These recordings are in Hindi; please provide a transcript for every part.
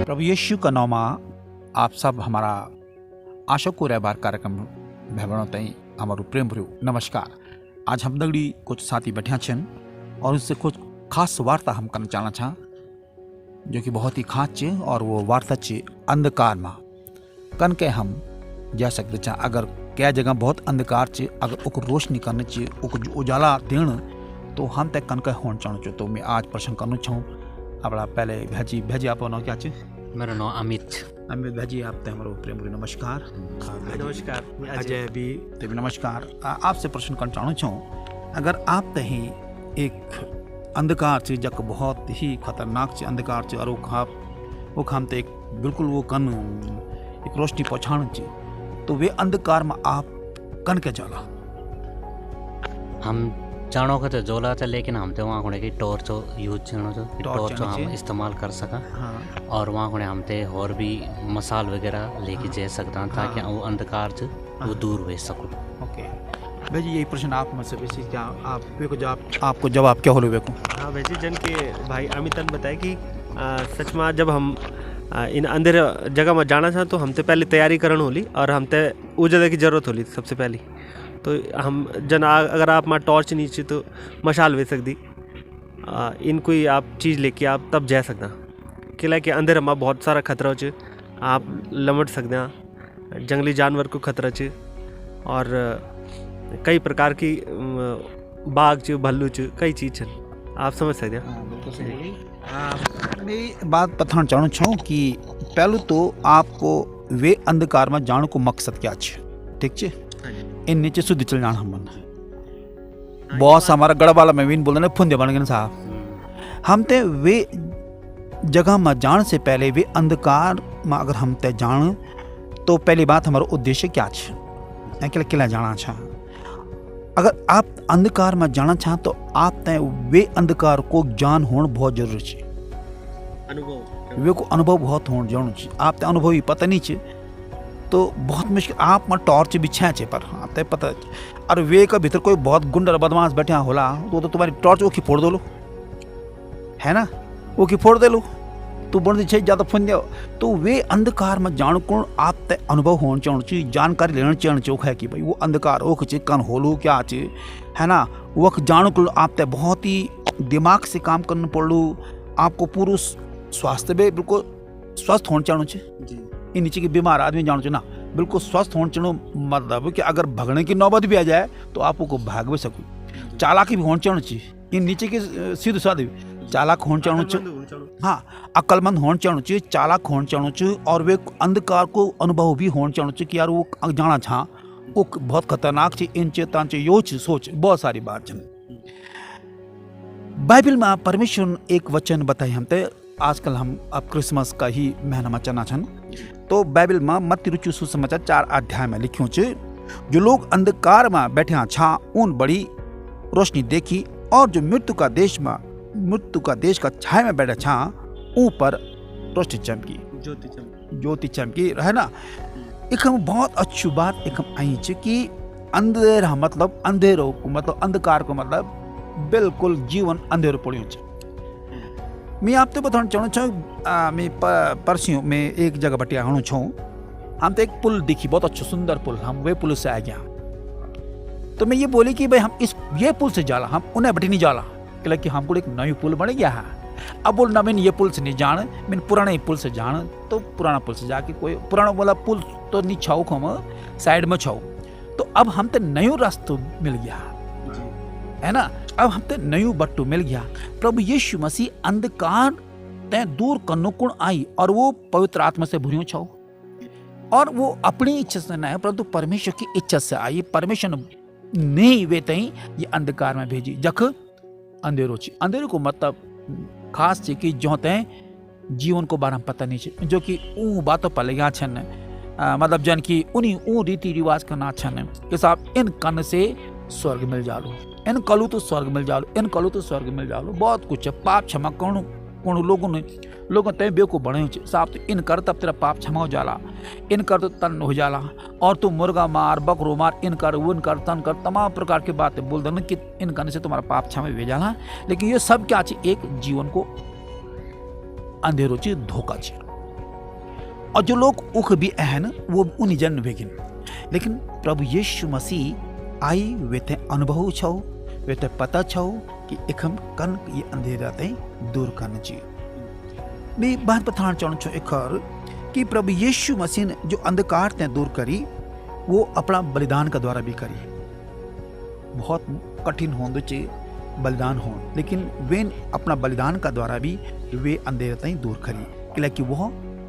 प्रभु यीशु का नामा आप सब हमारा आशा को रहबार कार्यक्रम भैबणों तई हमारो प्रेम भर्यो नमस्कार। आज हम दगड़ी कुछ साथी बैठा छन और उससे कुछ खास वार्ता हम करना चाहना छा जो कि बहुत ही खास चे और वो वार्ता चे अंधकार में कन के हम जा सकते छा। अगर क्या जगह बहुत अंधकार चे अगर उक रोशनी करने चे उक उजाला देण तो हम तक कन के होना चाहूँ छो। तो मैं आज प्रश्न करना चाहूँ अपना पहले भेजी आप क्या चे? मेरा नाम अमित भाजी आप हमारो प्रेम नमस्कार। नमस्कार अजय भी ते नमस्कार। आपसे प्रश्न करना चाहूँ छूँ अगर आप तही एक अंधकार से जक बहुत ही खतरनाक से अंधकार से और वो खाम ते एक बिल्कुल वो कन एक रोशनी पहुँचाण चे तो वे अंधकार में आप कन के जाला? हम जानो का तो जोला था लेकिन हम तो वहाँ होने की टॉर्च यूज करना जो टॉर्च हम इस्तेमाल कर सका। हाँ। और वहाँ होने हम ते और भी मसाल वगैरह लेके जा सकता ताकि वो अंधकार से वो दूर हो सको। ओके भाई जी, यही प्रश्न आप मुझसे बेसिक क्या आपको जवाब क्या हो को? हाँ वैसे जन के भाई अमित ने बताया कि सच में जब हम इन अंधेरे जगह में जाना था तो हम तो पहले तैयारी करन होली और हम तो वो जगह की ज़रूरत होली सबसे पहली। तो हम जन अगर आप माँ टॉर्च नीचे तो मशाल वे सकती इन कोई आप चीज़ लेके आप तब जा सकते किला के अंदर में बहुत सारा खतरा हो आप लमट सकते हैं, जंगली जानवर को खतरा च और कई प्रकार की बाघ च भल्लू च कई चीज़ आप समझ सकते हैं। मैं बात बताना चाहूँ छूँ कि पहले तो आपको वे अंधकार में जाने को मकसद क्या है, ठीक है? इन नीचे शुद्ध चल जाना हम बॉस हमारा गड़ा वाला में विन बोलते फुंदे बन गए साहब। हम ते वे जगह में जाने से पहले वे अंधकार में अगर हम ते जान तो पहली बात हमारा उद्देश्य क्या है, किला जाना चाह। अगर आप अंधकार में जाना चाह तो आप ते वे अंधकार को ज्ञान होना बहुत जरूरी है, वे को अनुभव बहुत होना जरूरी है। आप ते अनुभव ही पता नहीं है तो बहुत मुश्किल आप में टॉर्च बिछा चे पर आप ते पता और वे का भीतर कोई बहुत गुंडा बदमाश बैठा होला तो तुम्हारी टॉर्च वो की फोड़ दो लो है ना, वो की फोड़ दे लो तो बन छे ज़्यादा फन दो। तो वे अंधकार में जान को आप ते अनुभव होना चाहिए, जानकारी लेना चाहिए है कि भाई वो अंधकार वो चे कन होलू क्या चे है ना। वो जान को आप ते बहुत ही दिमाग से काम करना पड़ू, आपको पूरा स्वास्थ्य भी बिल्कुल स्वस्थ होना चाहिए। इन नीचे की बीमार आदमी जानो चाहिए ना बिल्कुल स्वस्थ होना चाहिए, मतलब कि अगर भगने की नौबत भी आ जाए तो आप को भाग भी सको। चालाकी भी होना चाहिए, इन नीचे के सीधे साधे चालाक होना चाहिए, हाँ अक्लमंद होना चाहिए, चालाक होना चाहिए और वे अंधकार को अनुभव भी होना चाहिए कि यार वो जाना छा वो बहुत खतरनाक चीज इन चेतान चे यो सोच बहुत सारी बात जन बाइबल में परमेश्वर एक वचन बताए हम ते आजकल हम अब क्रिसमस का ही महीना में चना छन तो बाइबल में मत्ती रुचि सुसमाचार 4 अध्याय में लिखियो छे जो लोग अंधकार में बैठे छा उन बड़ी रोशनी देखी और जो मृत्यु का देश का छाया में बैठे छा ऊपर रोशनी चमकी ज्योति चमकी है ना। एक हम बहुत अच्छी बात एक हम आई छे कि अंधेरा मतलब अंधेरो को मतलब अंधकार को मतलब बिल्कुल जीवन अंधेरो पड़ियो छे। मैं आपको बताना चाहूँ मैं परसों में एक जगह बटिया हूँ छूँ हम तो एक पुल दिखी बहुत अच्छा सुंदर पुल, हम वे पुल से आ गया तो मैं ये बोली कि भाई हम ये पुल से जाला हम उन्हें बटी नहीं जाला क्योंकि हमको एक नई पुल बन गया है। अब बोल ना मैंने ये पुल से नहीं जान मैंने पुराने पुल से जान तो पुराना पुल से जाके कोई पुराना वाला पुल तो नहीं छाऊ हम साइड में छाऊ तो अब हम तो नयो रास्ता मिल गया है ना, अब हम ते नयू बट्टू मिल गया। प्रभु यीशु मसीह अंधकार ते दूर करने गुण आई और वो पवित्र आत्मा से भरियो छाओ और वो अपनी इच्छा से नहीं परंतु परमेश्वर की इच्छा से आई। परमेश्वर ने वे तई ये अंधकार में भेजी जख अंधेरो छी। अंधेरे को मतलब खास चीज की जो ते जीवन को बारे में पता नहीं छे जो कि ऊ बातों पर लगा छन मतलब जन की उन्हीं रीति रिवाज करना छन कि साहब इन कन से स्वर्ग मिल जालो, इन कलू तो स्वर्ग मिल जालो, इन कलू तो स्वर्ग मिल जालो। बहुत कुछ है पाप क्षमा कौन लोगों तय बेवकूफ बने साहब तो इन कर तब तेरा पाप क्षमा हो जाला, इन कर तो तन हो जाला और तू मुर्गा मार बकरो मार इन कर वो इन कर तन कर तमाम प्रकार की बातें बोल देना कि इन करने से तुम्हारा पाप क्षमा हो जाला। लेकिन ये सब क्या चाहिए एक जीवन को अंधेरो च धोखा छ। और जो लोग उख भी अहन वो उन्हीं जन वेगिन, लेकिन प्रभु यीशु मसीह आई वे ते अनुभव छो, वे ते पता छो कि इखम कन ये अंधेरा ते दूर करना चाहिए। मैं बात बताना चाहूँ छो एक और कि प्रभु यीशु मसीह ने जो अंधकार ते दूर करी वो अपना बलिदान का द्वारा भी करी। बहुत कठिन होंदो चे बलिदान हो, लेकिन वे अपना बलिदान का द्वारा भी वे अंधेरे ताई दूर करी, क्योंकि वह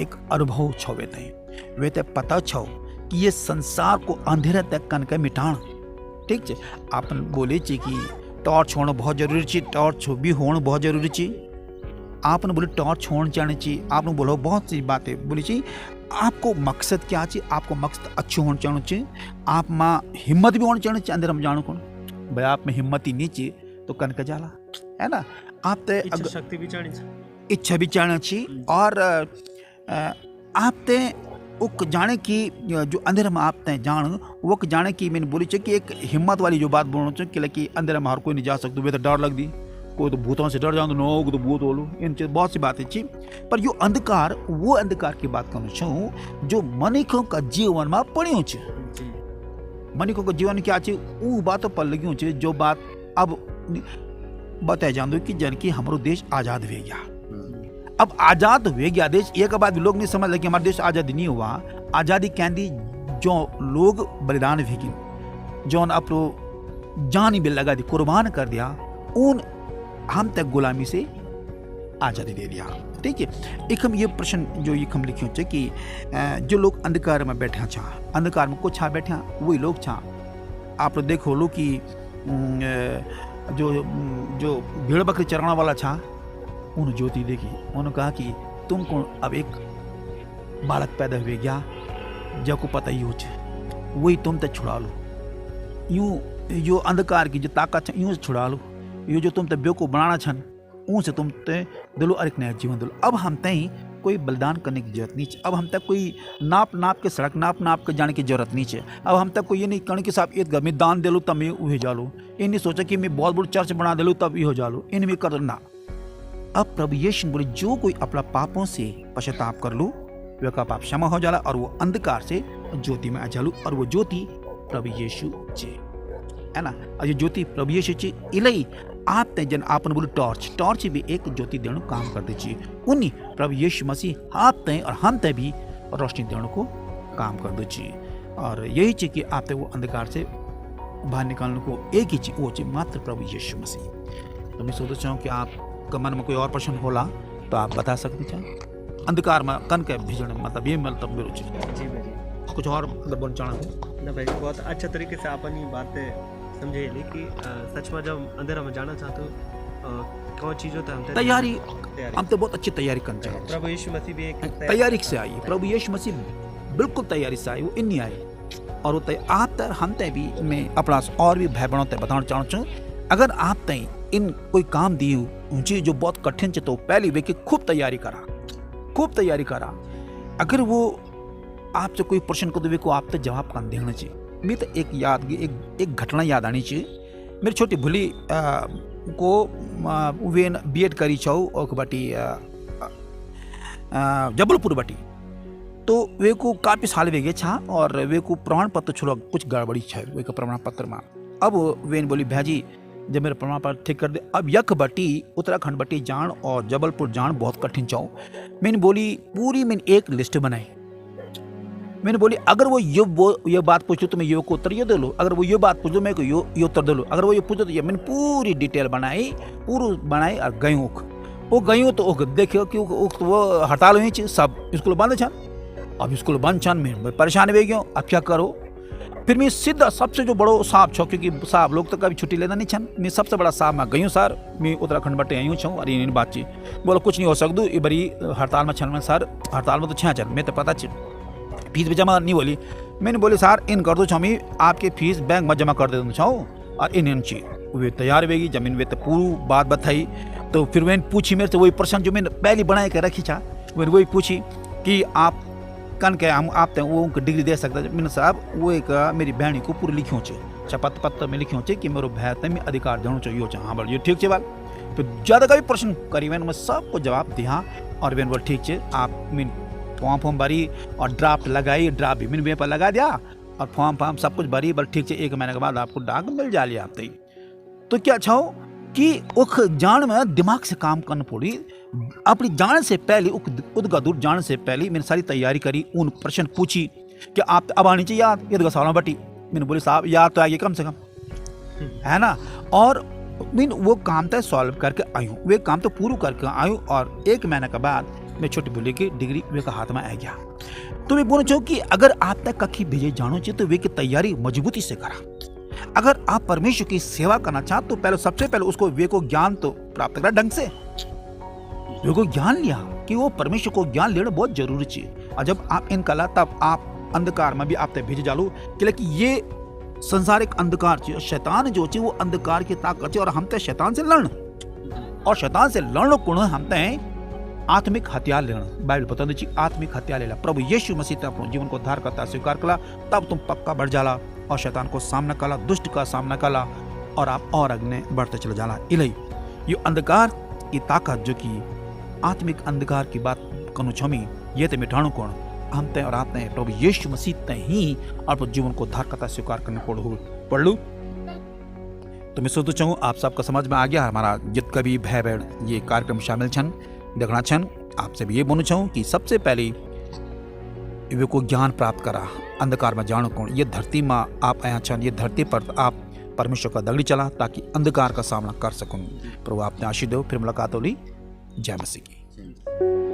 एक अनुभव छो वे ताई, वे ते पता छो कि ये संसार को अंधेरे तक कन के मिटाण। ठीक है, आपन बोले चे कि टॉर्च होना बहुत जरूरी चे, टॉर्च भी होना बहुत जरूरी चे। आपने बोले टॉर्च होना चाहिए चाहिए, आपने बोलो बहुत सी बातें बोली चाहिए। आपको मकसद क्या चाहिए, आपको मकसद अच्छे होना चाहिए, आप माँ हिम्मत भी होनी चाहिए अंदर हम जानो कौन भाई आप में हिम्मत ही नहीं चाहिए तो कनक जाला है ना। आप ते इच्छा शक्ति भी चाहिए, इच्छा भी चाहिए चाहिए, और आप ते उक जाने की जो अंदर में आप ते जान वो जाने की मैंने बोली चाहिए कि एक हिम्मत वाली जो बात बोलना चाहिए कि अंदर में हर कोई नहीं जा सकता, वे तो डर लग दी, कोई तो भूतों से डर जाओ तो नो तो भूत बोलो, इन बहुत सी बातें थी। पर जो अंधकार वो अंधकार की बात करना चाहूँ जो मनुष्यों का जीवन में पड़ियों छे। मनुष्यों का जीवन क्या छे वो बातों पर लगी छे जो बात अब बताया जान कि जन की हमारो देश आजाद हो गया। अब आजाद हो गया देश, एक बात लोग नहीं समझ लगे हमारा देश आजादी नहीं हुआ। आजादी कहती जो लोग बलिदान भेगी, जो अपनो जान भी लगा दी, कुर्बान कर दिया, उन हम तक गुलामी से आज़ादी दे दिया। ठीक है, एक हम ये प्रश्न जो एक हम लिखियो चे कि जो लोग अंधकार में बैठे छा, अंधकार में कुछ छा बैठे वही लोग छा। आप देखो लो कि जो जो भेड़ बकरी चराना वाला छा उन ज्योति देखी, उन्होंने कहा कि तुमको अब एक बालक पैदा हुए गया जब पता ही हो वही तुम तक छुड़ा लो, यूं जो अंधकार की जो ताकत यूं से छुड़ा लो, ये जो तुम ते बेवकूफ बनाना छन उन से तुम ते दिलो और एक नया जीवन दिलो। अब हम तई कोई बलिदान करने की जरूरत नहीं है, अब हम तक कोई नाप के सड़क नाप के जाने की जरूरत नहीं है। अब हम तक कोई ये नहीं करने कि साहब ईदगाह में दान दे लो तब मैं वही जा लो, इन नहीं सोचा कि मैं बहुत बड़ी चर्च बना दे लो तब ये हो जा लो, इन में कर ना। अब प्रभु यीशु बोले जो कोई अपना पापों से पश्चाताप कर लो वे का पाप क्षमा हो जाला और वो अंधकार से ज्योति में आ जालू, और वो ज्योति प्रभु यीशु चे है ना। और ये ज्योति प्रभु यीशु चे इलाई आप ते जन आपन बोले टॉर्च भी एक ज्योति देने काम कर दे चाहिए। उन्हीं प्रभु यीशु मसीह आप ते और हम ते भी रोशनी देने को काम कर दे चाहिए। और यही चाहिए कि आप ते वो अंधकार से बाहर निकालने को एक ही चीज वो चाहिए मात्र प्रभु यीशु मसीह। तो मैं सोचता चाहूँ कि आपका मन में कोई और प्रश्न होला तो आप बता सकते चाहे। अंधकार में कन के भिजने मतलब ये मतलब मेरे जी भाई कुछ और मतलब बोलना चाहना ना भाई, बहुत अच्छा तरीके से अपन ये बातें समझे कि सच में जब अंधेरा में जाना चाहते हो कौन चीज़ होता है तैयारी हम तो बहुत अच्छी तैयारी करना चाहिए। प्रभु यीशु मसीह भी एक तैयारी से आई, प्रभु यीशु मसीह बिल्कुल तैयारी से आई, वो इन नहीं आई और वो आप तर हम तय भी मैं अपना और भी भाई बहनों तय बताना चाहूँ अगर आप तय इन कोई काम दी ऊँची जो बहुत कठिन चे तो पहली वे की खूब तैयारी करा। अगर वो आपसे कोई प्रश्न को तो को आप तक जवाब कर देना चाहिए। मैं तो एक घटना याद आनी चाहिए। मेरी छोटी भूली को वे बीएड करी छो और बटी जबलपुर बटी तो वे को काफ़ी साल वे गए छा और वे को प्रमाण पत्र छुड़ा कुछ गड़बड़ी है वे का प्रमाण पत्र में। अब वे बोली भैजी जब मेरा प्रमाण पत्र ठीक कर दे, अब यक बटी उत्तराखंड बटी जान और जबलपुर जान बहुत कठिन चाहो। मैंने बोली पूरी मैंने एक लिस्ट बनाई। मैंने बोली अगर वो ये बात पूछो तो मैं ये को उत्तर ये दे लो, अगर वो ये बात पूछो मैं को ये उत्तर दे लो, अगर वो ये पूछो तो ये मैंने पूरी डिटेल बनाई और गई वो गई तो देखियो कि वो हड़ताल हुई सब स्कूल बंद छन। अब स्कूल बंद छन मैं परेशान हो गया, अब क्या करो। फिर मैं सीधा सबसे जो बड़ो साहब छो क्योंकि साहब लोग तो कभी छुट्टी लेना नहीं छन, मैं सबसे बड़ा साहब मैं गई सर मैं उत्तराखंड बटे आई छूँ और इन बातचीत बोलो कुछ नहीं हो सकता ये बड़ी हड़ताल में छन सर हड़ताल में तो छः छन मैं तो पता फीस भी जमा नहीं बोली। मैंने बोली सर इन कर दो छमी आपके फीस बैंक में जमा कर दे छाओ और इन चाहिए वे तैयार होगी जमीन वे तो पूरी बात बताई। तो फिर मैंने पूछी मेरे से वही प्रश्न जो मैंने पहले बना के रखी था मैंने वही पूछी कि आप कन के हम आप वो डिग्री दे सकते। मैंने साहब वो एक मेरी बहनी को पूरी लिखियों शपथ पत्र में लिखियों कि मेरे भाई में अधिकार देना चाहिए हाँ बोल ये ठीक है बात। फिर ज़्यादा का भी प्रश्न करी मैंने मैं सबको जवाब दिया और मैंने बोला ठीक है आप मीन फॉर्म भरी और ड्राफ्ट लगाई, ड्राफ्ट भी मैंने पर लगा दिया और फॉर्म सब कुछ भरी। बोल ठीक है 1 महीने के बाद आपको डाक मिल जाए आप तई। तो क्या छो कि उख जान में दिमाग से काम करना पड़ी। अपनी जाने से पहले उदगा दूर जाने से पहले मैंने सारी तैयारी करी। उन प्रश्न पूछी कि आप अब आनी चाहिए याद ईदगा साल बटी। मैंने बोली साहब याद तो आइए कम से कम, है ना। और मीन वो काम तो सॉल्व करके आई हूँ, वे काम तो पूरा करके आई हूँ। और 1 महीने के बाद मैं छोटी बोली की डिग्री वे का हाथ में आ गया। तो मैं बोलना चाहूँ कि अगर आप तक कखी भेजे जानो चाहिए तो वे की तैयारी मजबूती से करा। अगर आप परमेश्वर की सेवा करना चाहते तो पहले सबसे पहले उसको वे को ज्ञान तो प्राप्त करा ढंग से। वे को ज्ञान लिया कि वो परमेश्वर को ज्ञान लेना बहुत जरूरी चाहिए। और जब आप इनका ला तब आप अंधकार में भी आप तक भेजे जालू कि ये संसारिक अंधकार चाहिए। शैतान जो चाहिए वो अंधकार की ताकत चाहिए और हम तो शैतान से लड़ना और शैतान से लड़ने को हम तो आत्मिक हथियार लेना। बाइबल बता दीजिए आत्मिक हथियार लेना। प्रभु यीशु मसीह ने अपने जीवन को उद्धार करता स्वीकार कला तब तुम पक्का बढ़ जाला और शैतान को सामना कला, दुष्ट का सामना कला और आप और अग्नि बढ़ते चले जाला। इलाई ये अंधकार की ताकत जो कि आत्मिक अंधकार की बात कनु छमी ये तो मिठाणु कौन हम तय और आप प्रभु यीशु मसीह तय ही और जीवन को उद्धार करता स्वीकार करने पढ़ लू। तो मैं सोचता चाहूँ आप सबका समझ में आ गया हमारा जितना भी भाई बहन ये कार्यक्रम शामिल छन देखना छन। आपसे भी ये बोलना चाहूँ कि सबसे पहले वे को ज्ञान प्राप्त करा अंधकार में जानो कौन। ये धरती में आप आया छन, ये धरती पर आप परमेश्वर का दगड़ी चला ताकि अंधकार का सामना कर सकूँ। प्रभु आपने आशीष दो। फिर मुलाकात होली। जय मसीह की।